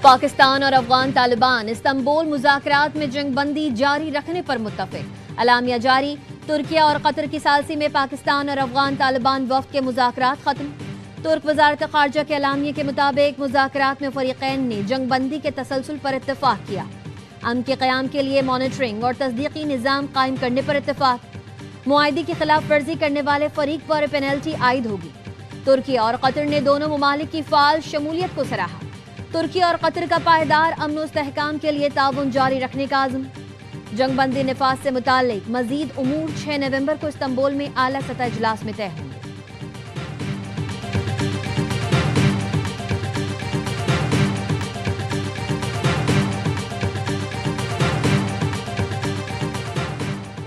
پاکستان اور افغان طالبان استنبول مذاکرات میں جنگ بندی جاری رکھنے پر متفق، اعلامیہ جاری۔ ترکیہ اور قطر کی ثالثی میں پاکستان اور افغان طالبان وفد کے مذاکرات ختم۔ ترک وزارت خارجہ کے اعلامیے کے مطابق مذاکرات میں فریقین نے جنگ بندی کے تسلسل پر اتفاق کیا، امن کے قیام کے لیے مانیٹرنگ اور تصدیقی نظام قائم کرنے پر اتفاق۔ معاہدے کی خلاف ورزی کرنے والے فریق پر پینلٹی عائد ہوگی۔ ترکیہ اور قطر نے دونوں ممالک کی فعال شمولیت کو سراہا۔ ترکی اور قطر کا پائیدار امن و استحکام کے لیے تعاون جاری رکھنے کا عزم۔ جنگ بندی نفاذ سے متعلق مزید امور 6 نومبر کو استنبول میں اعلیٰ سطح اجلاس میں طے ہوں گے۔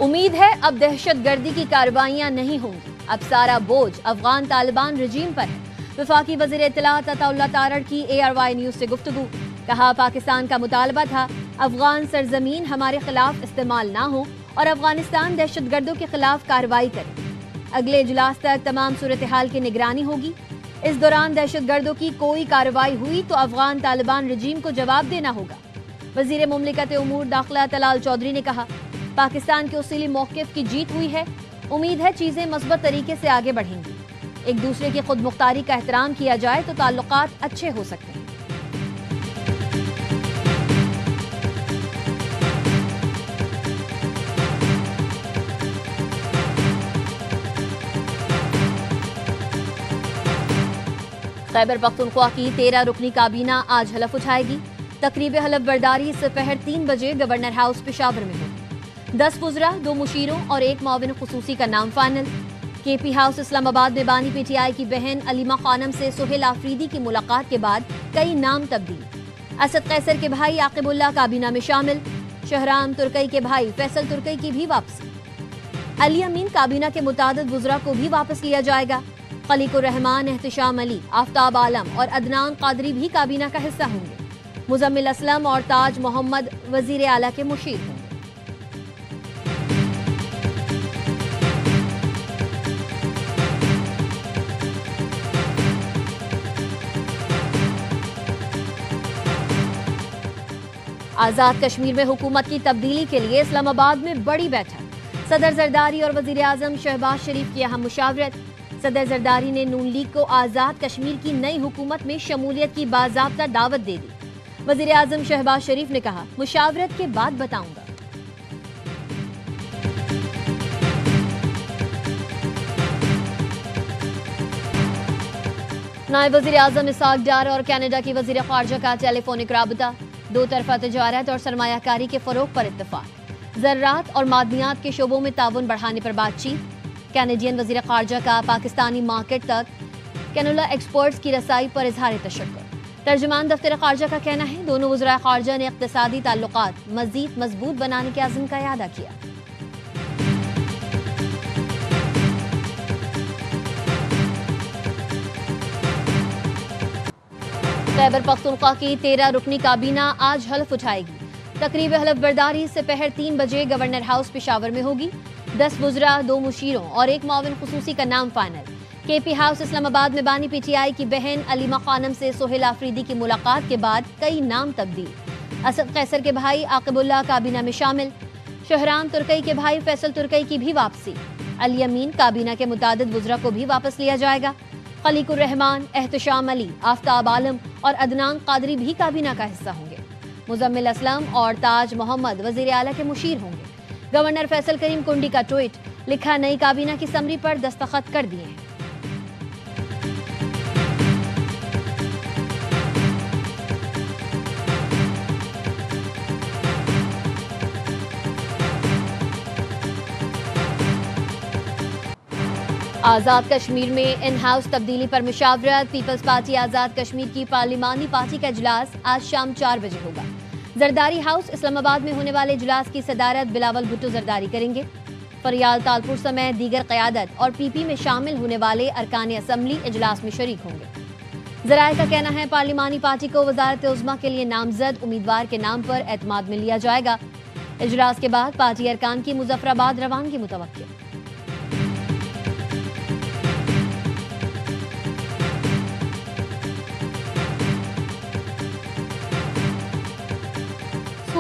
امید ہے اب دہشت گردی کی کارروائیاں نہیں ہوں گی، اب سارا بوجھ افغان طالبان رجیم پر ہے۔ وفاقی وزیر اطلاعات عطا اللہ تارڑ کی ARY نیوز سے گفتگو، کہا پاکستان کا مطالبہ تھا افغان سرزمین ہمارے خلاف استعمال نہ ہو اور افغانستان دہشت گردوں کے خلاف کارروائی کرے۔ اگلے اجلاس تک تمام صورتحال کی نگرانی ہوگی۔ اس دوران دہشت گردوں کی کوئی کارروائی ہوئی تو افغان طالبان رجیم کو جواب دینا ہوگا۔ وزیر مملکت امور داخلہ طلال چودھری نے کہا پاکستان کے اصولی موقف کی جیت ہوئی ہے، امید ہے چیزیں مثبت طریقے سے آگے بڑھیں گی۔ ایک دوسرے کی خود مختاری کا احترام کیا جائے تو تعلقات اچھے ہو سکتے ہیں۔ خیبر پختونخوا کی 13 رکنی کابینہ آج حلف اٹھائے گی۔ تقریب حلف برداری سپہر 3 بجے گورنر ہاؤس پشاور میں ہوگی۔ 10 وزراء، 2 مشیروں اور 1 معاون خصوصی کا نام فائنل۔ KP ہاؤس اسلام آباد میں بانی PTI کی بہن علیمہ خانم سے سہیل آفریدی کی ملاقات کے بعد کئی نام تبدیل۔ اسد قیصر کے بھائی عاقب اللہ کابینہ میں شامل۔ شہرام ترکی کے بھائی فیصل ترکی کی بھی واپسی۔ علی امین کابینہ کے متعدد وزراء کو بھی واپس لیا جائے گا۔ خلیق الرحمان، احتشام علی، آفتاب عالم اور عدنان قادری بھی کابینہ کا حصہ ہوں گے۔ مزمل اسلم اور تاج محمد وزیر اعلیٰ کے مشیر ہوں گے۔ آزاد کشمیر میں حکومت کی تبدیلی کے لیے اسلام آباد میں بڑی بیٹھک۔ صدر زرداری اور وزیر اعظم شہباز شریف کی اہم مشاورت۔ صدر زرداری نے نون لیگ کو آزاد کشمیر کی نئی حکومت میں شمولیت کی باضابطہ دعوت دے دی۔ وزیر اعظم شہباز شریف نے کہا مشاورت کے بعد بتاؤں گا۔ نائب وزیر اعظم اسحاق ڈار اور کینیڈا کی وزیر خارجہ کا ٹیلی فونک رابطہ۔ 2 طرفہ تجارت اور سرمایہ کاری کے فروغ پر اتفاق۔ زراعت اور معدنیات کے شعبوں میں تعاون بڑھانے پر بات چیت۔ کینیڈین وزیر خارجہ کا پاکستانی مارکیٹ تک کینولا ایکسپورٹس کی رسائی پر اظہار تشکر۔ ترجمان دفتر خارجہ کا کہنا ہے دونوں وزراء خارجہ نے اقتصادی تعلقات مزید مضبوط بنانے کے عزم کا اعادہ کیا۔ خیبر پختونخوا کی 13 رکنی کابینہ آج حلف اٹھائے گی۔ تقریب حلف برداری سپہر 3 بجے گورنر ہاؤس پشاور میں ہوگی۔ 10 وزراء، 2 مشیروں اور 1 معاون خصوصی کا نام فائنل۔ KP ہاؤس اسلام آباد میں بانی PTI کی بہن علیمہ خانم سے سہیل آفریدی کی ملاقات کے بعد کئی نام تبدیل۔ اسد قیصر کے بھائی عاقب اللہ کابینہ میں شامل۔ شہرام ترکی کے بھائی فیصل ترکی کی بھی واپسی۔ علی امین کابینہ کے متعدد وزراء کو بھی واپس لیا جائے گا۔ خلیق الرحمان، احتشام علی، آفتاب عالم اور عدنان قادری بھی کابینہ کا حصہ ہوں گے۔ مزمل اسلم اور تاج محمد وزیر اعلیٰ کے مشیر ہوں گے۔ گورنر فیصل کریم کنڈی کا ٹویٹ، لکھا نئی کابینہ کی سمری پر دستخط کر دیے ہیں۔ آزاد کشمیر میں ان ہاؤس تبدیلی پر مشاورت۔ پیپلز پارٹی آزاد کشمیر کی پارلیمانی پارٹی کا اجلاس آج شام 4 بجے ہوگا۔ زرداری ہاؤس اسلام آباد میں ہونے والے اجلاس کی صدارت بلاول بھٹو زرداری کریں گے۔ فریال تالپور سمیت دیگر قیادت اور PP میں شامل ہونے والے ارکان اسمبلی اجلاس میں شریک ہوں گے۔ ذرائع کا کہنا ہے پارلیمانی پارٹی کو وزارت عظمیٰ کے لیے نامزد امیدوار کے نام پر اعتماد میں لیا جائے گا۔ اجلاس کے بعد پارٹی ارکان کی مظفر آباد روانگی متوقع۔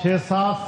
6-7